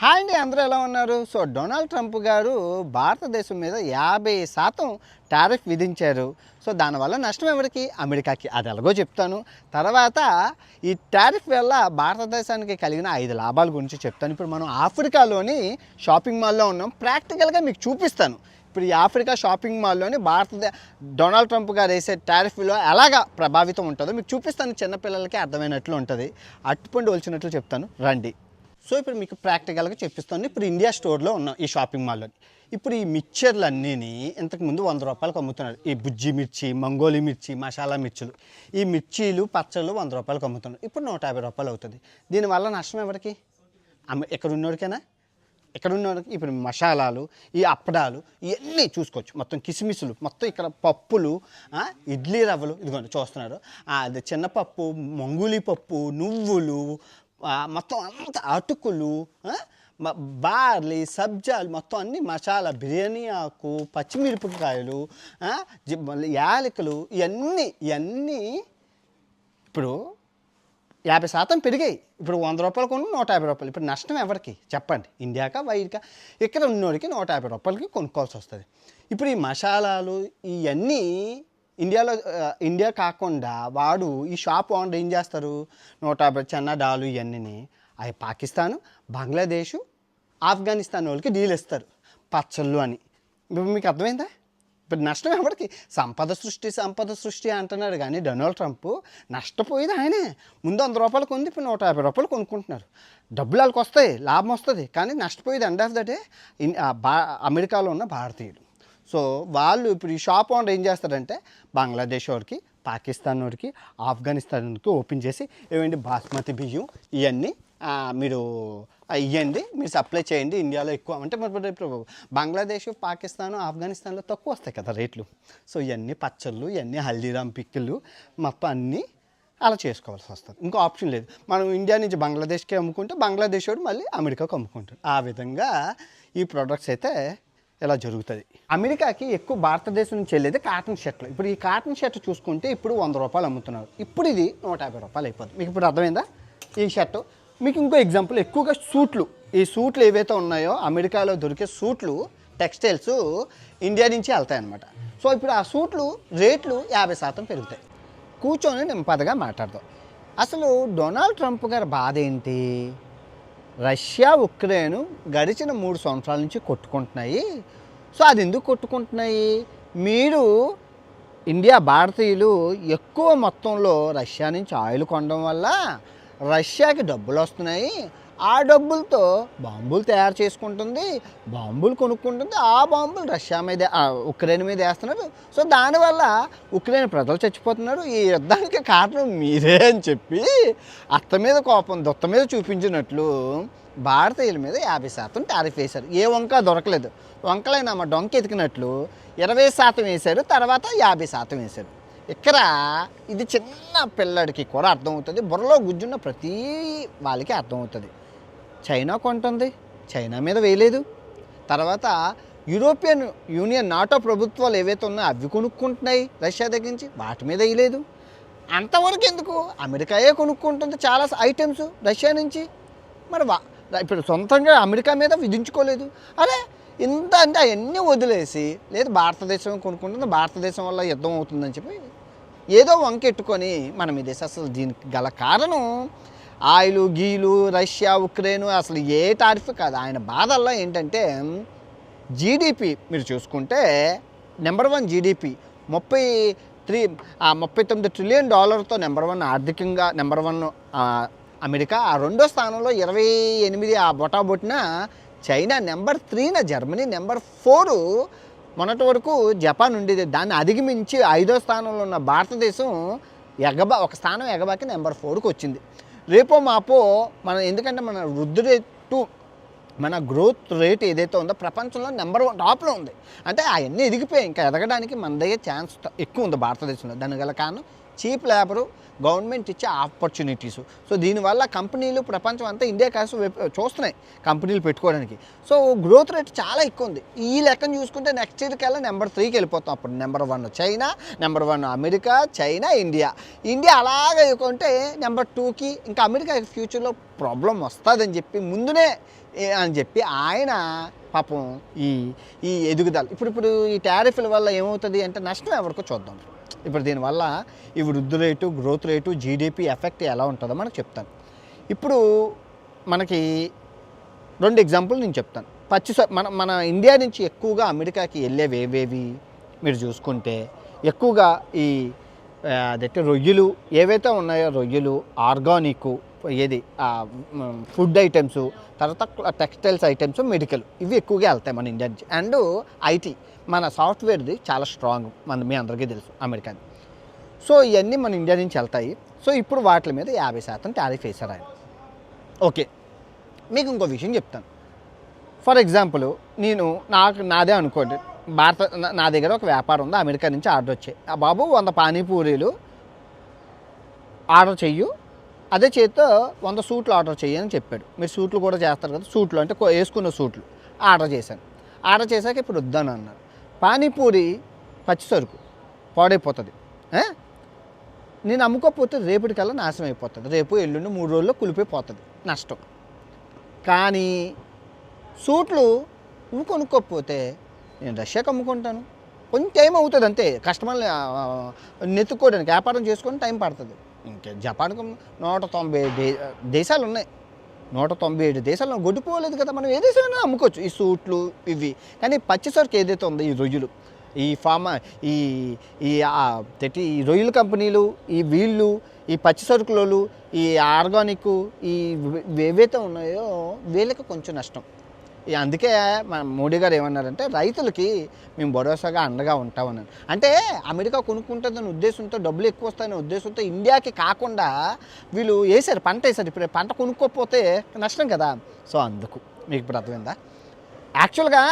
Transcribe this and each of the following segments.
Hi అండి, అందరూ ఎలా ఉన్నారు? సో డొనాల్డ్ ట్రంప్ గారు భారతదేశం మీద 50% టారిఫ్ విధించారు. సో దానివల్ల నష్టం ఎవరికి? అమెరికాకి. అది ఎలాగో చెప్తాను. తర్వాత ఈ టారిఫ్ వల్ల భారతదేశానికి కలిగిన 5 లాభాల గురించి చెప్తాను. ఇప్పుడు మనం ఆఫ్రికాలోని షాపింగ్ మాల్లో ఉన్నాం. ప్రాక్టికల్గా మీకు చూపిస్తాను. ఇప్పుడు ఈ ఆఫ్రికా షాపింగ్ మాల్లోని డొనాల్డ్ ట్రంప్ గారు వేసే టారిఫ్లో ఎలాగా ప్రభావితం ఉంటుందో మీకు చూపిస్తాను. చిన్నపిల్లలకి అర్థమైనట్లు ఉంటుంది. అట్టుపండు ఒలిచినట్లు చెప్తాను, రండి. సో ఇప్పుడు మీకు ప్రాక్టికల్గా చెప్పిస్తాను. ఇప్పుడు ఇండియా స్టోర్లో ఉన్నాం, ఈ షాపింగ్ మాల్లో. ఇప్పుడు ఈ మిక్చర్లు అన్నీని ఇంతకుముందు 100 రూపాయలకు అమ్ముతున్నారు. ఈ బుజ్జి మిర్చి, మంగోలి మిర్చి, మసాలా మిర్చులు, ఈ మిర్చీలు పచ్చళ్ళు 100 రూపాయలకు అమ్ముతున్నారు. ఇప్పుడు 150 రూపాయలు అవుతుంది. దీనివల్ల నష్టం ఎవరికి? ఇక్కడ ఉన్నోడికైనా? ఇక్కడ ఉన్నోడికి. ఇప్పుడు మసాలాలు, ఈ అప్పడాలు ఇవన్నీ చూసుకోవచ్చు. మొత్తం కిస్మిస్లు, మొత్తం ఇక్కడ పప్పులు, ఇడ్లీ రవ్వలు, ఇదిగోండి చూస్తున్నారు. అది చిన్నపప్పు, మంగూలి పప్పు, నువ్వులు, మొత్తం అంత అటుకులు, బార్లీ, సబ్జాలు, మొత్తం అన్ని మసాలా, బిర్యానీ ఆకు, పచ్చిమిరపకాయలు, యాలకులు, ఇవన్నీ ఇప్పుడు 50% పెరిగాయి. ఇప్పుడు 100 రూపాయలు కొను 150 రూపాయలు. ఇప్పుడు నష్టం ఎవరికి చెప్పండి? ఇండియాకా వైడ్కా? ఇక్కడ ఉన్నోడికి 150 రూపాయలకి కొనుక్కోవాల్సి వస్తుంది. ఇప్పుడు ఈ మసాలాలు ఇవన్నీ ఇండియా కాకుండా వాడు ఈ షాప్ ఓనర్ ఏం చేస్తారు? 150 చెన్నా డాలు ఇవన్నీ అవి పాకిస్తాను, బంగ్లాదేశు, ఆఫ్ఘనిస్తాన్ వాళ్ళకి డీల్ ఇస్తారు పచ్చళ్ళు అని. ఇప్పుడు మీకు అర్థమైందా? ఇప్పుడు నష్టం ఎవరికి? సంపద సృష్టి అంటున్నాడు కానీ డొనాల్డ్ ట్రంప్ నష్టపోయేది ఆయనే. ముందు 100 రూపాయలు కొంది, ఇప్పుడు 150 రూపాయలు కొనుక్కుంటున్నారు. డబ్బులు వాళ్ళకి వస్తాయి, లాభం వస్తుంది, కానీ నష్టపోయేది ఎండ్ ఆఫ్ ద డే అమెరికాలో ఉన్న భారతీయులు. సో వాళ్ళు ఇప్పుడు ఈ షాప్ ఓనర్ ఏం చేస్తారంటే బంగ్లాదేశ్ వాడికి, పాకిస్తాన్ వాడికి, ఆఫ్ఘనిస్తాన్ వాడికి ఓపెన్ చేసి ఏమండి బాస్మతి బియ్యం ఇవన్నీ మీరు ఇవ్వండి, మీరు సప్లై చేయండి ఇండియాలో ఎక్కువ అంటే. మరి ఇప్పుడు బంగ్లాదేశ్, పాకిస్తాన్, ఆఫ్ఘనిస్తాన్లో తక్కువ వస్తాయి కదా రేట్లు. సో ఇవన్నీ పచ్చళ్ళు, ఇవన్నీ హల్దీరామ్ పిక్కులు మొత్తం అన్నీ అలా చేసుకోవాల్సి వస్తుంది. ఇంకో ఆప్షన్ లేదు. మనం ఇండియా నుంచి బంగ్లాదేశ్కి అమ్ముకుంటే బంగ్లాదేశ్ వాడు మళ్ళీ అమెరికాకు అమ్ముకుంటాడు. ఆ విధంగా ఈ ప్రోడక్ట్స్ అయితే ఇలా జరుగుతుంది. అమెరికాకి ఎక్కువ భారతదేశం నుంచి వెళ్ళేది కాటన్ షర్ట్లు. ఇప్పుడు ఈ కాటన్ షర్ట్ చూసుకుంటే ఇప్పుడు 100 రూపాయలు అమ్ముతున్నారు. ఇప్పుడు ఇది 150 రూపాయలు అయిపోతుంది. మీకు ఇప్పుడు అర్థమైందా ఈ షర్టు? మీకు ఇంకో ఎగ్జాంపుల్, ఎక్కువగా సూట్లు, ఈ సూట్లు ఏవైతే ఉన్నాయో అమెరికాలో దొరికే సూట్లు, టెక్స్టైల్స్ ఇండియా నుంచి వెళ్తాయి అన్నమాట. సో ఇప్పుడు ఆ సూట్లు రేట్లు 50% పెరుగుతాయి. కూర్చొని నెమ్మదిగా మాట్లాడదాం. అసలు డొనాల్డ్ ట్రంప్ గారి బాధ ఏంటి? రష్యా, ఉక్రెయిన్ గడిచిన 3 సంవత్సరాల నుంచి కొట్టుకుంటున్నాయి. సో అది ఎందుకు కొట్టుకుంటున్నాయి? మీరు ఇండియా భారతీయులు ఎక్కువ మొత్తంలో రష్యా నుంచి ఆయిల్ కొనడం వల్ల రష్యాకి డబ్బులు వస్తున్నాయి. ఆ డబ్బులతో బాంబులు తయారు చేసుకుంటుంది, బాంబులు కొనుక్కుంటుంది. ఆ బాంబులు రష్యా మీద, ఉక్రెయిన్ మీద వేస్తున్నారు. సో దానివల్ల ఉక్రెయిన్ ప్రజలు చచ్చిపోతున్నారు. ఈ యుద్ధానికి కారణం మీరే అని చెప్పి అత్త మీద కోపం దొత్త మీద చూపించినట్లు భారతీయుల మీద 50% టారిఫ్ వేశారు. ఏ వంక దొరకలేదు. వంకలైనా మా డొంక ఎతికినట్లు 20% వేశారు, తర్వాత 50% వేశారు. ఇక్కడ ఇది చిన్న పిల్లడికి కూడా అర్థమవుతుంది, బుర్రలో గుజ్జున్న ప్రతి వాళ్ళకి అర్థమవుతుంది. చైనా కొంటుంది, చైనా మీద వేయలేదు. తర్వాత యూరోపియన్ యూనియన్, నాటో ప్రభుత్వాలు ఏవైతే ఉన్నాయో అవి కొనుక్కుంటున్నాయి రష్యా దగ్గర నుంచి, వాటి మీద వేయలేదు. అంతవరకు ఎందుకు? అమెరికాయే కొనుక్కుంటుంది చాలా ఐటమ్స్ రష్యా నుంచి. మరి ఇప్పుడు సొంతంగా అమెరికా మీద విధించుకోలేదు. అరే ఇంత అంటే అవన్నీ వదిలేసి, లేదు భారతదేశం కొనుక్కుంటుంది, భారతదేశం వల్ల యుద్ధం అవుతుందని చెప్పి ఏదో వంకెట్టుకొని మన మీద. అసలు దీనికి గల కారణం ఆయిలు గీలు, రష్యా, ఉక్రెయిన్ అసలు ఏ టారిఫ్ కాదు. ఆయన బాధల్లో ఏంటంటే జీడిపి మీరు చూసుకుంటే నెంబర్ 1 జీడిపి 39 ట్రిలియన్ డాలర్తో నెంబర్ 1 ఆర్థికంగా నెంబర్ 1 అమెరికా. ఆ రెండో స్థానంలో 28 ఆ బొటాబొట్టిన చైనా, నెంబర్ 3 జర్మనీ, నెంబర్ 4 మొన్నటి వరకు జపాన్ ఉండేది. దాన్ని అధిగమించి 5వ స్థానంలో ఉన్న భారతదేశం ఒక స్థానం ఎగబాకి నెంబర్ 4కి వచ్చింది. రేపో మాపో ఎందుకంటే మన వృద్ధి రేటు, మన గ్రోత్ రేట్ ఏదైతే ఉందో ప్రపంచంలో నెంబర్ 1 టాప్లో ఉంది. అంటే అవన్నీ ఎదిగిపోయాయి. ఇంకా ఎదగడానికి మన దగ్గర ఛాన్స్ ఎక్కువ ఉంది భారతదేశంలో. దానికి గల కారణం చీప్ లేబరు, గవర్నమెంట్ ఇచ్చే ఆపర్చునిటీసు. సో దీనివల్ల కంపెనీలు ప్రపంచం అంతా ఇండియా కాసు చూస్తున్నాయి కంపెనీలు పెట్టుకోవడానికి. సో గ్రోత్ రేట్ చాలా ఎక్కువ ఉంది. ఈ లెక్కను చూసుకుంటే నెక్స్ట్ ఇయర్ కల్లా నెంబర్ 3కి వెళ్ళిపోతాం. అప్పుడు number 1 China, number 1 America, China, India అలాగే కొంటే నెంబర్ 2కి. ఇంకా అమెరికా ఫ్యూచర్లో ప్రాబ్లం వస్తుందని చెప్పి ముందునే అని చెప్పి ఆయన పాపం ఈ ఈ ఎదుగుదల ఇప్పుడు ఈ టారిఫ్ల వల్ల ఏమవుతుంది అంటే నష్టం ఎవరికో చూద్దాం. ఇప్పుడు దీనివల్ల ఈ వృద్ధి rate, growth rate, GDP effect ఎలా ఉంటుందో మనకు చెప్తాను. ఇప్పుడు మనకి 2 ఎగ్జాంపుల్ నేను చెప్తాను. మన ఇండియా నుంచి ఎక్కువగా అమెరికాకి వెళ్ళేవి ఏవేవి మీరు చూసుకుంటే ఎక్కువగా ఈ అదైతే రొయ్యలు ఏవైతే ఉన్నాయో, రొయ్యలు, ఆర్గానిక్, ఏది ఫుడ్ ఐటమ్స్, తర్వాత టెక్స్టైల్స్ ఐటమ్స్, మెడికల్, ఇవి ఎక్కువగా వెళ్తాయి మన ఇండియా నుంచి. అండ్ ఐటీ, మన సాఫ్ట్వేర్ది చాలా స్ట్రాంగ్, మీ అందరికీ తెలుసు అమెరికాది. సో ఇవన్నీ మన ఇండియా నుంచి వెళ్తాయి. సో ఇప్పుడు వాటి మీద 50% టారిఫ్ వేశారు ఆయన. ఓకే, మీకు ఇంకో విషయం చెప్తాను. ఫర్ ఎగ్జాంపుల్ నాదే అనుకోండి, నా దగ్గర ఒక వ్యాపారం ఉంది, అమెరికా నుంచి ఆర్డర్ వచ్చాయి. బాబు 100 పానీపూరీలు ఆర్డర్ చెయ్యు, అదే చేతితో 100 సూట్లు ఆర్డర్ చెయ్యని చెప్పాడు. మీరు సూట్లు కూడా చేస్తారు కదా, సూట్లు అంటే వేసుకున్న సూట్లు ఆర్డర్ చేశాను. ఆర్డర్ చేశాక ఇప్పుడు వద్దాను అన్నారు. పానీపూరి పచ్చి సరుకు పాడైపోతుంది, నేను అమ్ముకోకపోతే రేపటికల్లా నాశనం అయిపోతుంది, రేపు ఎల్లుండి 3 రోజుల్లో కులిపోయిపోతుంది, నష్టం. కానీ సూట్లు నువ్వు కొనుక్కోకపోతే నేను రష్యాకి అమ్ముకుంటాను, కొంచెం టైం అవుతుంది అంతే, కస్టమర్ని నెత్తుక్కోవడానికి, వ్యాపారం చేసుకొని టైం పడుతుంది. ఇంకా జపాన్కు 197 దేశాలు ఉన్నాయి, 197 దేశాల్లో గొడ్డిపోలేదు కదా, మనం ఏ దేశమైనా అమ్ముకోవచ్చు ఈ సూట్లు ఇవి. కానీ పచ్చి సరుకు ఏదైతే ఉందో, ఈ రొయ్యలు, ఈ ఈ రొయ్యల కంపెనీలు, ఈ వీళ్ళు, ఈ పచ్చి సరుకులు, ఈ ఆర్గానిక్, ఈ ఏవైతే ఉన్నాయో వీళ్ళకి కొంచెం నష్టం. అందుకే మన మోడీ గారు ఏమన్నారంటే రైతులకి మేము భరోసాగా అండగా ఉంటామన్నారు. అంటే అమెరికా కొనుక్కుంటుందనే ఉద్దేశంతో, డబ్బులు ఎక్కువ వస్తాయనే ఉద్దేశంతో ఇండియాకి కాకుండా వీళ్ళు వేసారు, పంట వేసారు. ఇప్పుడు పంట కొనుక్కోకపోతే నష్టం కదా. సో అందుకు మీకు ఇప్పుడు అర్థమైందా. యాక్చువల్గా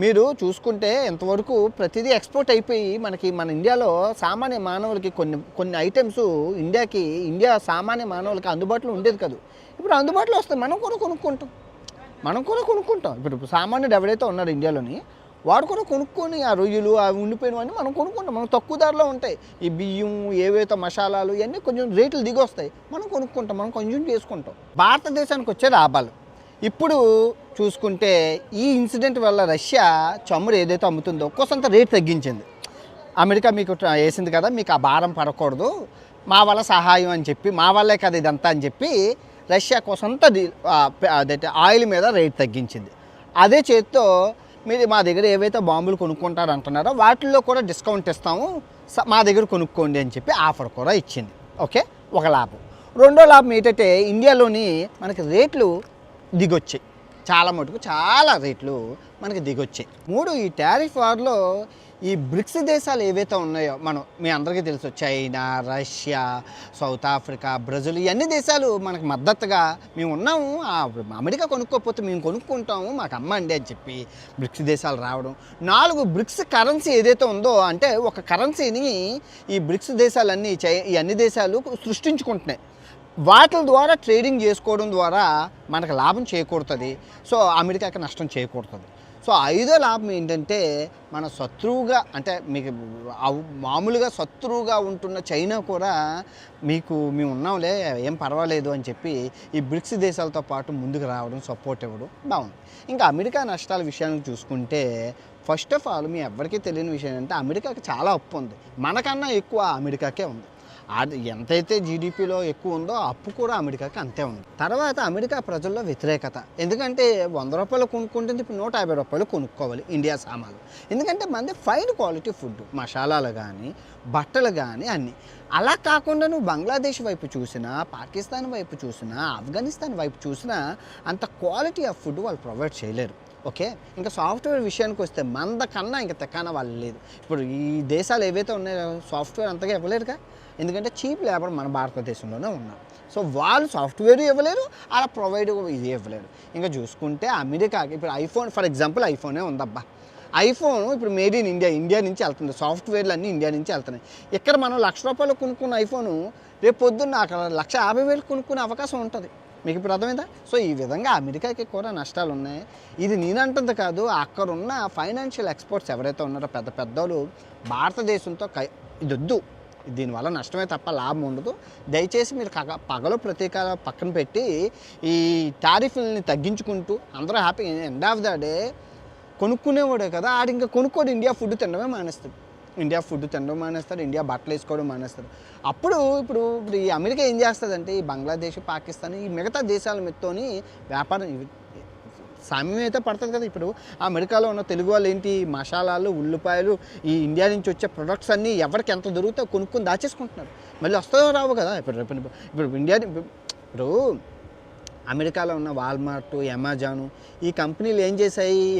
మీరు చూసుకుంటే ఇంతవరకు ప్రతిదీ ఎక్స్పోర్ట్ అయిపోయి మన ఇండియాలో సామాన్య మానవులకి కొన్ని ఐటమ్స్ ఇండియా సామాన్య మానవులకి అందుబాటులో ఉండేది కాదు. ఇప్పుడు అందుబాటులో వస్తాయి, మనం కూడా కొనుక్కుంటాం. ఇప్పుడు సామాన్యుడు ఎవరైతే ఉన్నారో ఇండియాలోని, వాడు కూడా కొనుక్కొని ఆ రొయ్యలు అవి ఉండిపోయినవన్నీ మనం కొనుక్కుంటాం. మనం తక్కువ ధరలో ఉంటాయి. ఈ బియ్యం, ఏవైతే మసాలాలు, ఇవన్నీ కొంచెం రేట్లు దిగి వస్తాయి, మనం కొనుక్కుంటాం, మనం కన్జ్యూమ్ చేసుకుంటాం. భారతదేశానికి వచ్చే లాభాలు ఇప్పుడు చూసుకుంటే, ఈ ఇన్సిడెంట్ వల్ల రష్యా చమురు ఏదైతే అమ్ముతుందో ఒక్కోసంత రేట్ తగ్గించింది. అమెరికా మీకు వేసింది కదా, మీకు ఆ భారం పడకూడదు, మా వల్ల సహాయం అని చెప్పి, మా వల్లే కదా ఇదంతా అని చెప్పి రష్యా కోసంత అదైతే ఆయిల్ మీద రేట్ తగ్గించింది. అదే చేతితో మీరు మా దగ్గర ఏవైతే బాంబులు కొనుక్కుంటారు అంటున్నారో వాటిల్లో కూడా డిస్కౌంట్ ఇస్తాము, మా దగ్గర కొనుక్కోండి అని చెప్పి ఆఫర్ కూడా ఇచ్చింది. ఓకే, ఒక లాభం. రెండో లాభం ఏంటంటే ఇండియాలోని మనకి రేట్లు దిగొచ్చాయి, చాలా మటుకు చాలా రేట్లు మనకి దిగొచ్చాయి. 3, ఈ టారిఫ్ వార్లో ఈ బ్రిక్స్ దేశాలు ఏవైతే ఉన్నాయో, మీ అందరికీ తెలుసు, China, Russia, south Africa, Brazil, ఇవన్నీ దేశాలు మనకు మద్దతుగా మేము ఉన్నాము, అమెరికా కొనుక్కోకపోతే మేము కొనుక్కుంటాము, మాకు అమ్మండి అని చెప్పి బ్రిక్స్ దేశాలు రావడం. 4, బ్రిక్స్ కరెన్సీ ఏదైతే ఉందో, అంటే ఒక కరెన్సీని ఈ బ్రిక్స్ దేశాలన్నీ ఈ అన్ని దేశాలు సృష్టించుకుంటున్నాయి. వాటి ద్వారా ట్రేడింగ్ చేసుకోవడం ద్వారా మనకు లాభం చేకూరుతుంది. సో అమెరికాకి నష్టం చేకూరుతుంది. సో 5వ లాభం ఏంటంటే, మన శత్రువుగా, అంటే మీకు మామూలుగా శత్రువుగా ఉంటున్న చైనా కూడా మేము ఉన్నాంలే, ఏం పర్వాలేదు అని చెప్పి ఈ బ్రిక్స్ దేశాలతో పాటు ముందుకు రావడం, సపోర్ట్ ఇవ్వడం బాగుంది. ఇంకా అమెరికా నష్టాల విషయానికి చూసుకుంటే, ఫస్ట్ ఆఫ్ ఆల్ మీ ఎవరికీ తెలియని విషయం ఏంటంటే అమెరికాకి చాలా అప్పు ఉంది, మనకన్నా ఎక్కువ అమెరికాకే ఉంది. అది ఎంతైతే జీడిపిలో ఎక్కువ ఉందో అప్పు కూడా అమెరికాకి అంతే ఉంది. తర్వాత అమెరికా ప్రజల్లో వ్యతిరేకత, ఎందుకంటే 100 రూపాయలు కొనుక్కుంటుంది, ఇప్పుడు 150 రూపాయలు కొనుక్కోవాలి ఇండియా సామాన్లు. ఎందుకంటే మనది ఫైన్ క్వాలిటీ ఫుడ్, మసాలాలు కానీ, బట్టలు కానీ అన్నీ. అలా కాకుండా నువ్వు బంగ్లాదేశ్ వైపు చూసినా, పాకిస్తాన్ వైపు చూసినా, ఆఫ్ఘనిస్తాన్ వైపు చూసినా అంత క్వాలిటీ ఆఫ్ ఫుడ్ వాళ్ళు ప్రొవైడ్ చేయలేరు. ఓకే, ఇంకా సాఫ్ట్వేర్ విషయానికి వస్తే మందకన్నా ఇంకా తెక్కన వాళ్ళు లేదు. ఇప్పుడు ఈ దేశాలు ఏవైతే ఉన్నాయో సాఫ్ట్వేర్ అంతగా ఇవ్వలేరుగా, ఎందుకంటే చీప్ లేబర్ మన భారతదేశంలోనే ఉన్నారు. సో వాళ్ళు సాఫ్ట్వేర్ ఇవ్వలేరు, అలా ప్రొవైడ్ ఇది ఇవ్వలేరు. ఇంకా చూసుకుంటే అమెరికాకి ఇప్పుడు ఐఫోన్, ఫర్ ఎగ్జాంపుల్ ఐఫోనే ఉందబ్బా, ఐఫోన్ ఇప్పుడు మేడ్ ఇన్ ఇండియా నుంచి వెళ్తుంది, సాఫ్ట్వేర్లు అన్నీ ఇండియా నుంచి వెళ్తున్నాయి. ఇక్కడ మనం 1,00,000 రూపాయలు కొనుక్కున్న ఐఫోను రేపు పొద్దున్న అక్కడ 1,50,000 కొనుక్కునే అవకాశం ఉంటుంది. మీకు ఇప్పుడు అర్థమైందా. సో ఈ విధంగా అమెరికాకి కూడా నష్టాలు ఉన్నాయి. ఇది నేనంటుంది కాదు, అక్కడున్న ఫైనాన్షియల్ ఎక్స్పర్ట్స్ ఎవరైతే ఉన్నారో పెద్దోళ్ళు భారతదేశంతో ఇది వద్దు, దీనివల్ల నష్టమే తప్ప లాభం ఉండదు. దయచేసి మీరు పగలు ప్రతీకార పక్కన పెట్టి ఈ టారిఫ్లని తగ్గించుకుంటూ అందరూ happy end of the day కొనుక్కునేవాడే కదా ఆడు ఇంకా కొనుక్కోడు. ఇండియా ఫుడ్ తినడమే మానేస్తాడు. ఇండియా బట్టలు వేసుకోవడం మానేస్తారు. ఇప్పుడు ఈ అమెరికా ఏం చేస్తుందంటే ఈ బంగ్లాదేశ్, పాకిస్తాన్ ఈ మిగతా దేశాల మీదతోని వ్యాపారం సామ్యం అయితే పడుతుంది కదా. ఇప్పుడు అమెరికాలో ఉన్న తెలుగు వాళ్ళు ఏంటి మసాలాలు, ఉల్లిపాయలు, ఈ ఇండియా నుంచి వచ్చే ప్రొడక్ట్స్ అన్నీ ఎవరికి ఎంత దొరుకుతాయో కొనుక్కొని దాచేసుకుంటున్నారు. మళ్ళీ వస్తాయో రావు కదా. ఇప్పుడు అమెరికాలో ఉన్న వాల్మార్ట్, అమెజాన్ ఈ కంపెనీలు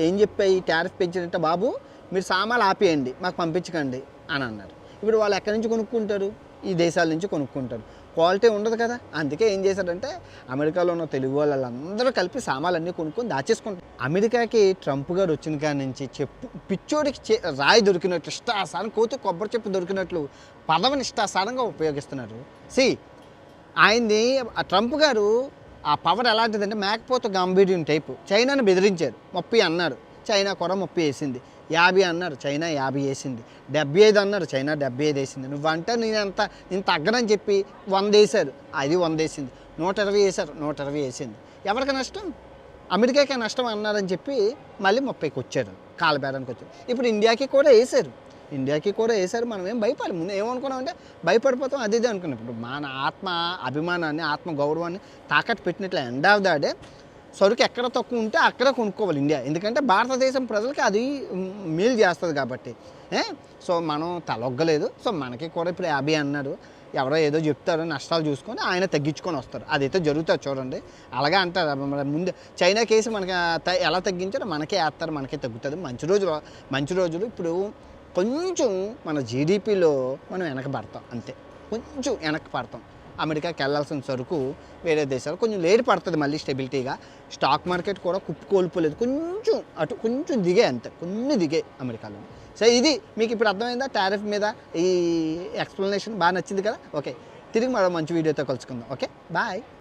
ఏం చెప్పాయి టారిఫ్ పెంచినట్టే బాబు మీరు సామాన్లు ఆపేయండి మాకు పంపించకండి అని అన్నారు. ఇప్పుడు వాళ్ళు ఎక్కడి నుంచి కొనుక్కుంటారు? ఈ దేశాల నుంచి కొనుక్కుంటారు. క్వాలిటీ ఉండదు కదా. అందుకే ఏం చేశారంటే అమెరికాలో ఉన్న తెలుగు వాళ్ళందరూ కలిపి సామాన్లన్నీ కొనుక్కొని దాచేసుకుంటారు. అమెరికాకి ట్రంప్ గారు వచ్చిన కాడి నుంచి పిచ్చోడికి రాయి దొరికినట్లు ఇష్టాసారం కోతి కొబ్బరి చెప్పు దొరికినట్లు పదవిని ఇష్టాసారంగా ఉపయోగిస్తున్నారు. ఆయన్ని ట్రంప్ గారు ఆ పవర్ ఎలాంటిదంటే మేకపోతే గాంభీర్యం టైపు. చైనాను బెదిరించారు, 30 అన్నారు, చైనా కూడా 30 వేసింది. 50 అన్నారు, చైనా 50 వేసింది. 75 అన్నారు, చైనా 75 వేసింది. నువ్వంటే నేను తగ్గనని చెప్పి 100 వేశారు, అది 100 వేసింది. 120 వేశారు, 120 వేసింది. ఎవరికి నష్టం? అమెరికాకే నష్టం అన్నారని చెప్పి మళ్ళీ 30కి వచ్చారు, కాలబేరానికి వచ్చారు. ఇప్పుడు ఇండియాకి కూడా వేశారు. మనం ఏం భయపడాలి. ముందు ఏమనుకున్నామంటే భయపడిపోతాం, అది అనుకున్నాం. ఇప్పుడు మన ఆత్మ అభిమానాన్ని, ఆత్మ గౌరవాన్ని తాకట్టు పెట్టినట్లు ఎండ్ ఆఫ్ ద డే సరుకు ఎక్కడ తక్కువ ఉంటే అక్కడ కొనుక్కోవాలి ఇండియా. ఎందుకంటే భారతదేశం ప్రజలకి అది మేలు చేస్తుంది కాబట్టి. సో మనం తలొగ్గలేదు. సో మనకి కూడా ఇప్పుడు 50 అన్నాడు, ఎవరో ఏదో చెప్తారో నష్టాలు చూసుకొని ఆయన తగ్గించుకొని వస్తారు. అదైతే జరుగుతుంది చూడండి. అలాగే అంటారు ముందు చైనా కేసు మనకి ఎలా తగ్గించారో మనకే వేస్తారు, మనకే తగ్గుతుంది. మంచి రోజులు ఇప్పుడు కొంచెం మన జీడిపిలో మనం వెనకబడతాం, అంతే. కొంచెం వెనక్కి పడతాం. అమెరికాకి వెళ్ళాల్సిన సరుకు వేరే దేశాలు కొంచెం లేట్ పడుతుంది మళ్ళీ స్టెబిలిటీగా. స్టాక్ మార్కెట్ కూడా కుప్పకోల్పోలేదు, కొంచెం దిగే, అంతే, కొన్ని దిగే అమెరికాలో. సో ఇది మీకు ఇప్పుడు అర్థమైందా టారిఫ్ మీద ఈ ఎక్స్ప్లెనేషన్? బాగా నచ్చింది కదా. ఓకే, తిరిగి మరో మంచి వీడియోతో కలుసుకుందాం. Okay, bye.